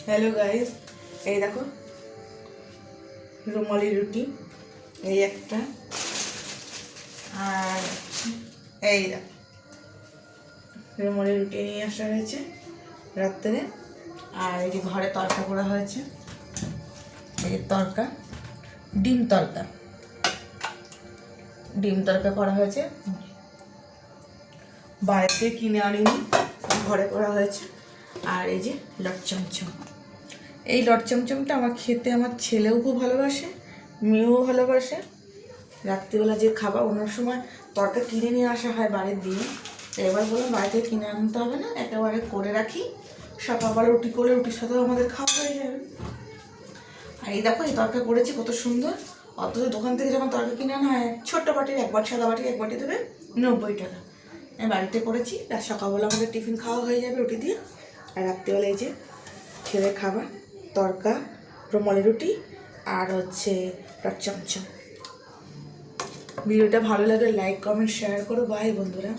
Hello guys, এই দেখো রুমালি রুটি, এই একটা, আর এই দেখো রুমালি রুটি নিয়ে আসা হয়েছে রাত্রে। আর এই যে ঘরে তরকা করা হয়েছে, এই যে তরকা, ডিম তরকা, ডিম তরকা করা হয়েছে, বাইরে কিনে আনিনি, ঘরে করা হয়েছে। আর এই যে লট চমচম, এই লট চমচমটা আমার খেতে আমার ছেলেও খুব ভালোবাসে, মেয়েও ভালোবাসে। রাত্রিবেলা যে খাবার, অন্য সময় তরকা কিনে নিয়ে আসা হয় বাড়ির দিয়ে, এবার বললাম বাড়িতে কিনে আনতে হবে না, একেবারে করে রাখি, সকালবেলা রুটি করে রুটির সাথেও আমাদের খাওয়া হয়ে যাবে। আর এই দেখো এই তরকা করেছি কত সুন্দর। অথচ দোকান থেকে যখন তরকা কিনে আনা হয় ছোট্ট বাটির এক বাটি, সাদা বাটির এক বাটি দেবে 90 টাকা। আমি বাড়িতে করেছি, আর সকালবেলা আমাদের টিফিন খাওয়া হয়ে যাবে রুটি দিয়ে। আর রাত্রিবেলা এই যে ছেলে খাবার, তরকা, রুমালি রুটি, আর হচ্ছে লট চমচম। ভিডিওটা ভালো লাগে লাইক কমেন্ট শেয়ার করো। বাই বন্ধুরা।